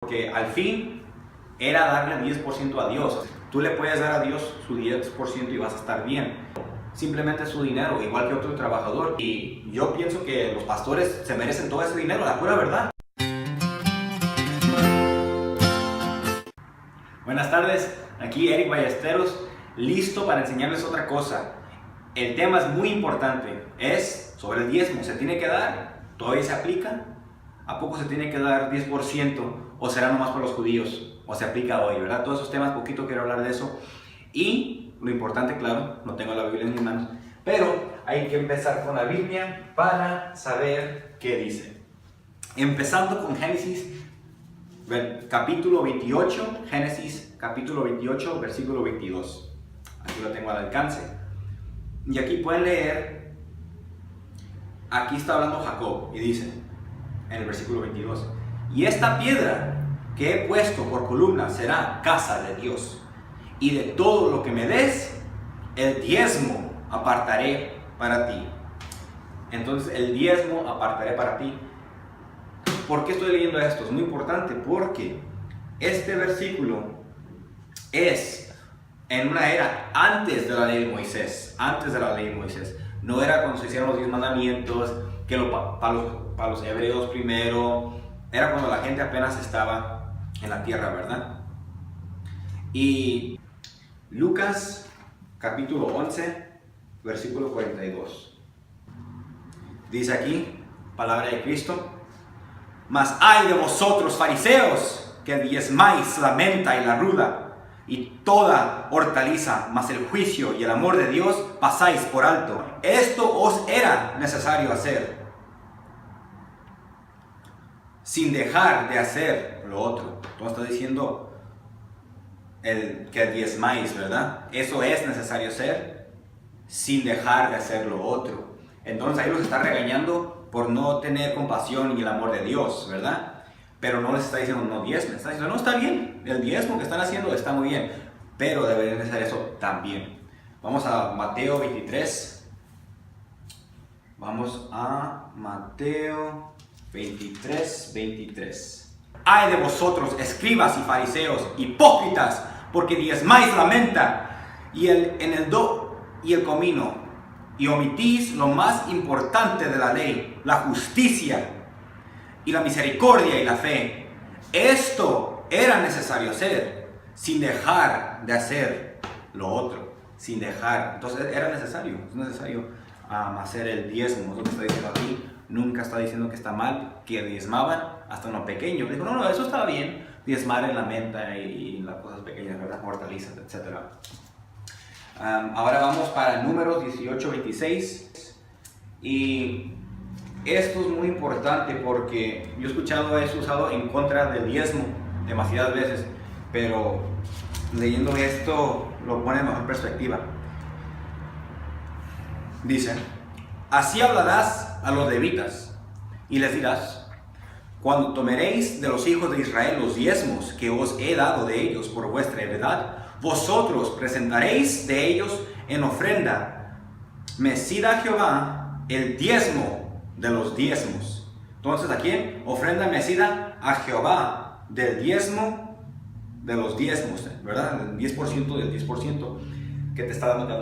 Porque al fin era darle el 10% a Dios. Tú le puedes dar a Dios su 10% y vas a estar bien. Simplemente su dinero, igual que otro trabajador. Y yo pienso que los pastores se merecen todo ese dinero, la pura verdad. Buenas tardes, aquí Eric Ballesteros, listo para enseñarles otra cosa. El tema es muy importante, es sobre el diezmo. ¿Se tiene que dar? ¿Todavía se aplica? ¿A poco se tiene que dar 10%? ¿O será nomás para los judíos? ¿O se aplica hoy? ¿Verdad? Todos esos temas, poquito quiero hablar de eso. Y lo importante, claro, no tengo la Biblia en mis manos, pero hay que empezar con la Biblia para saber qué dice. Empezando con Génesis capítulo 28, Génesis capítulo 28, versículo 22. Aquí lo tengo al alcance. Y aquí pueden leer, aquí está hablando Jacob y dice, en el versículo 22, y esta piedra que he puesto por columna será casa de Dios, y de todo lo que me des, el diezmo apartaré para ti. Entonces el diezmo apartaré para ti. ¿Por qué estoy leyendo esto? Es muy importante porque este versículo es en una era antes de la ley de Moisés. Antes de la ley de Moisés. No era cuando se hicieron los 10 mandamientos, que para los hebreos primero. Era cuando la gente apenas estaba en la tierra, ¿verdad? Y Lucas capítulo 11, versículo 42. Dice aquí, palabra de Cristo. Mas ay de vosotros, fariseos, que diezmáis la menta y la ruda, y toda hortaliza, mas el juicio y el amor de Dios pasáis por alto. Esto os era necesario hacer, sin dejar de hacer lo otro. Entonces está diciendo que diezmáis, ¿verdad? Eso es necesario hacer, sin dejar de hacer lo otro. Entonces ahí los está regañando por no tener compasión y el amor de Dios, ¿verdad? Pero no les está diciendo no diezmen, está diciendo no, está bien, el diezmo que están haciendo está muy bien, pero deberían de hacer eso también. Vamos a Mateo 23. Vamos a Mateo 23, 23. Ay de vosotros, escribas y fariseos, hipócritas, porque diezmáis la menta y el comino, y omitís lo más importante de la ley, la justicia y la misericordia y la fe. Esto era necesario hacer, sin dejar de hacer lo otro, sin dejar. Entonces era necesario, es necesario hacer el diezmo. Es lo que está diciendo aquí. Nunca está diciendo que está mal, que diezmaban hasta uno pequeño. Dijo, no, eso estaba bien, diezmar en la menta y las cosas pequeñas, ¿verdad? Hortalizas, etc. Ahora vamos para Números 18, 26. Y esto es muy importante porque yo he escuchado eso usado en contra del diezmo demasiadas veces, pero leyendo esto lo pone en mejor perspectiva. Dice, así hablarás a los levitas y les dirás, cuando tomaréis de los hijos de Israel los diezmos que os he dado de ellos por vuestra heredad, vosotros presentaréis de ellos en ofrenda mecida a Jehová el diezmo de los diezmos. Entonces, ¿a quién? Ofrenda mecida a Jehová del diezmo de los diezmos, ¿verdad? El 10% del 10% que te está dando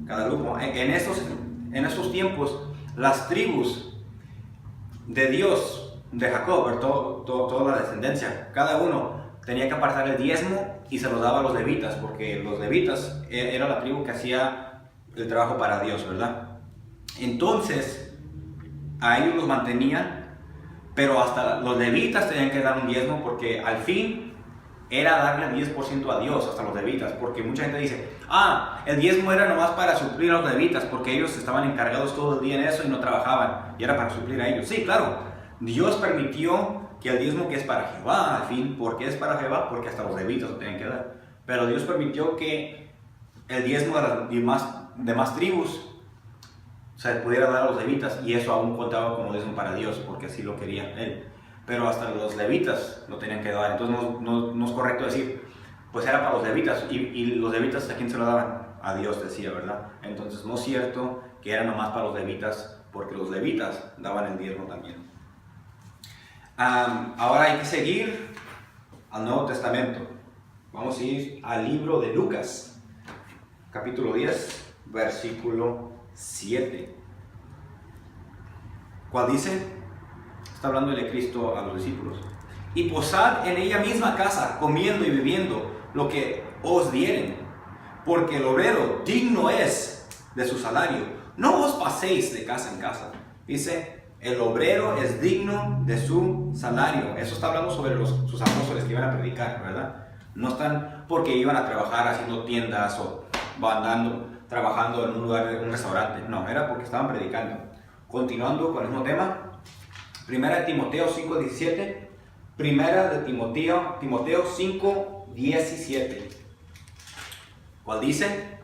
cada grupo. En estos tiempos, las tribus de Dios, de Jacob, toda la descendencia, cada uno tenía que apartar el diezmo y se lo daba a los levitas, porque los levitas era la tribu que hacía el trabajo para Dios, ¿verdad? Entonces, a ellos los mantenían, pero hasta los levitas tenían que dar un diezmo, porque al fin era darle el 10% a Dios, hasta los levitas, porque mucha gente dice, el diezmo era nomás para suplir a los levitas, porque ellos estaban encargados todo el día en eso y no trabajaban, y era para suplir a ellos. Sí, claro, Dios permitió que el diezmo que es para Jehová, al fin, ¿por qué es para Jehová? Porque hasta los levitas lo tienen que dar. Pero Dios permitió que el diezmo de las demás tribus se pudiera dar a los levitas, y eso aún contaba como diezmo para Dios, porque así lo quería Él. Pero hasta los levitas lo tenían que dar. Entonces no es correcto decir, pues era para los levitas, y los levitas ¿a quién se lo daban? A Dios, decía, ¿verdad? Entonces no es cierto que era nomás para los levitas, porque los levitas daban el diezmo también. Ahora hay que seguir al Nuevo Testamento. Vamos a ir al libro de Lucas, capítulo 10, versículo 7. ¿Cuál dice? Está hablando de Cristo a los discípulos. Y posad en ella misma casa, comiendo y bebiendo lo que os dieren, porque el obrero digno es de su salario. No os paséis de casa en casa. Dice, el obrero es digno de su salario. Eso está hablando sobre sus apóstoles que iban a predicar, ¿verdad? No están porque iban a trabajar haciendo tiendas o trabajando en un lugar, en un restaurante. No, era porque estaban predicando. Continuando con el mismo tema, Primera de Timoteo 5:17. Primera de Timoteo 5:17. ¿Cuál dice?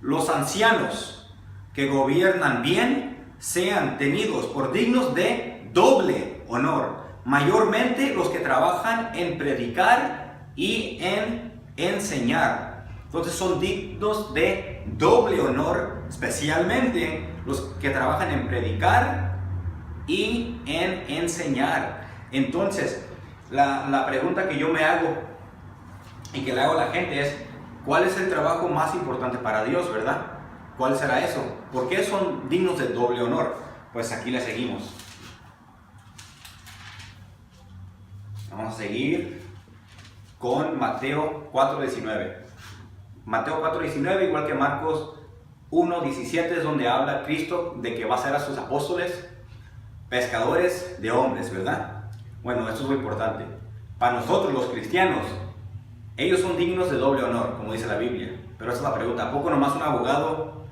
Los ancianos que gobiernan bien sean tenidos por dignos de doble honor, mayormente los que trabajan en predicar y en enseñar. Entonces son dignos de doble honor, especialmente los que trabajan en predicar y en enseñar. Entonces, la pregunta que yo me hago y que le hago a la gente es, ¿cuál es el trabajo más importante para Dios, verdad? ¿Cuál será eso? ¿Por qué son dignos de doble honor? Pues aquí le seguimos. Vamos a seguir con Mateo 4:19. Mateo 4:19, igual que Marcos 1:17, es donde habla Cristo de que va a ser a sus apóstoles pescadores de hombres, ¿verdad? Bueno, esto es muy importante. Para nosotros los cristianos, ellos son dignos de doble honor, como dice la Biblia. Pero esa es la pregunta, ¿a poco nomás un abogado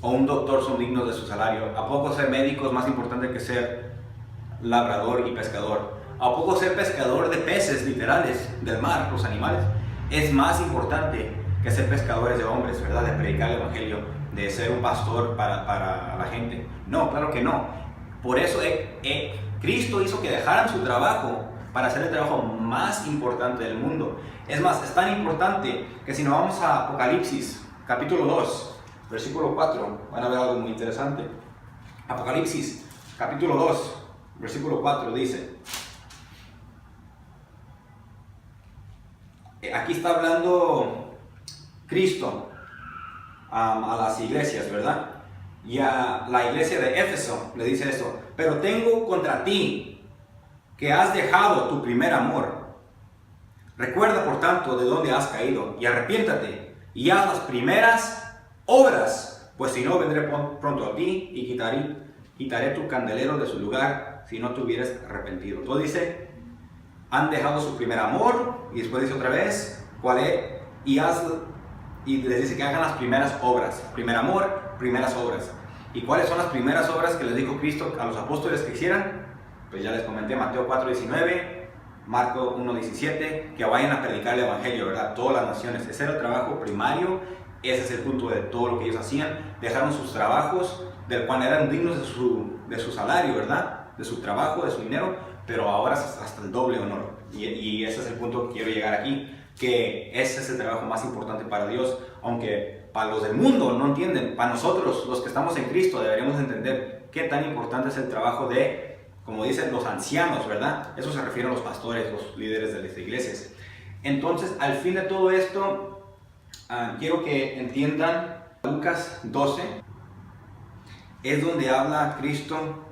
o un doctor son dignos de su salario? ¿A poco ser médico es más importante que ser labrador y pescador? ¿A poco ser pescador de peces literales del mar, los animales, es más importante que ser pescadores de hombres, ¿verdad? De predicar el evangelio, de ser un pastor para la gente. No, claro que no. Por eso Cristo hizo que dejaran su trabajo para hacer el trabajo más importante del mundo. Es más, es tan importante que si nos vamos a Apocalipsis, capítulo 2, versículo 4, van a ver algo muy interesante. Apocalipsis, capítulo 2, versículo 4 dice, aquí está hablando Cristo a las iglesias, ¿verdad? Y a la iglesia de Éfeso le dice esto: pero tengo contra ti que has dejado tu primer amor. Recuerda por tanto de dónde has caído y arrepiéntate y haz las primeras obras, pues si no vendré pronto a ti y quitaré tu candelero de su lugar si no te hubieras arrepentido. Entonces dice, han dejado su primer amor, y después dice otra vez, ¿cuál es? Y les dice que hagan las primeras obras. Primer amor, primeras obras. ¿Y cuáles son las primeras obras que les dijo Cristo a los apóstoles que hicieran? Pues ya les comenté, Mateo 4:19, Marcos 1:17, que vayan a predicar el evangelio, ¿verdad? Todas las naciones. Ese era el trabajo primario, ese es el punto de todo lo que ellos hacían. Dejaron sus trabajos, del cual eran dignos de su salario, ¿verdad? De su trabajo, de su dinero, pero ahora es hasta el doble honor. Y ese es el punto que quiero llegar aquí, que ese es el trabajo más importante para Dios, aunque para los del mundo no entienden. Para nosotros, los que estamos en Cristo, deberíamos entender qué tan importante es el trabajo de, como dicen, los ancianos, ¿verdad? Eso se refiere a los pastores, los líderes de las iglesias. Entonces, al fin de todo esto, quiero que entiendan Lucas 12, es donde habla Cristo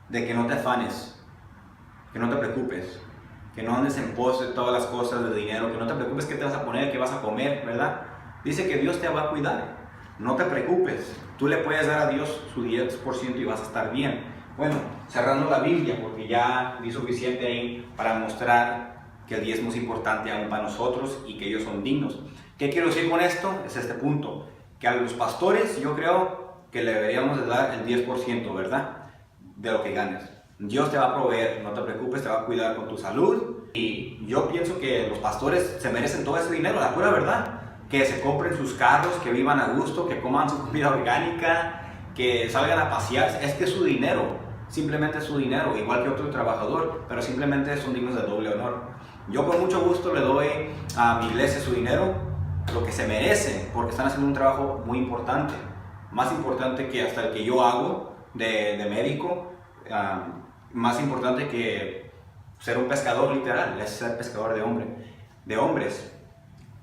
de que no te afanes, que no te preocupes, que no andes en pos de todas las cosas de dinero, que no te preocupes qué te vas a poner, qué vas a comer, ¿verdad? Dice que Dios te va a cuidar, no te preocupes, tú le puedes dar a Dios su 10% y vas a estar bien. Bueno, cerrando la Biblia, porque ya vi suficiente ahí para mostrar que el diezmo es importante aún para nosotros y que ellos son dignos. ¿Qué quiero decir con esto? Es este punto, que a los pastores yo creo que le deberíamos de dar el 10%, ¿verdad? De lo que ganes. Dios te va a proveer, no te preocupes, te va a cuidar con tu salud. Y yo pienso que los pastores se merecen todo ese dinero, la pura verdad. Que se compren sus carros, que vivan a gusto, que coman su comida orgánica, que salgan a pasear. Es que es su dinero, simplemente es su dinero, igual que otro trabajador, pero simplemente son dignos de doble honor. Yo con mucho gusto le doy a mi iglesia su dinero, lo que se merece, porque están haciendo un trabajo muy importante. Más importante que hasta el que yo hago de médico, más importante que ser un pescador literal, es ser pescador de hombres.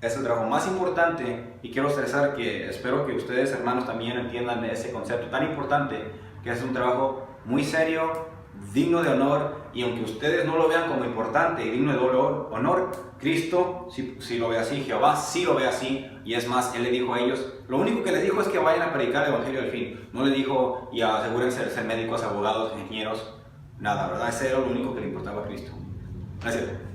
Es el trabajo más importante, y quiero estresar que espero que ustedes, hermanos, también entiendan ese concepto tan importante, que es un trabajo muy serio, digno de honor, y aunque ustedes no lo vean como importante y digno de honor, Cristo sí lo ve así, Jehová sí lo ve así, y es más, Él le dijo a ellos, lo único que les dijo es que vayan a predicar el Evangelio al fin, no le dijo, y asegúrense de ser médicos, abogados, ingenieros, nada, ¿verdad? Ese era lo único que le importaba a Cristo. Gracias.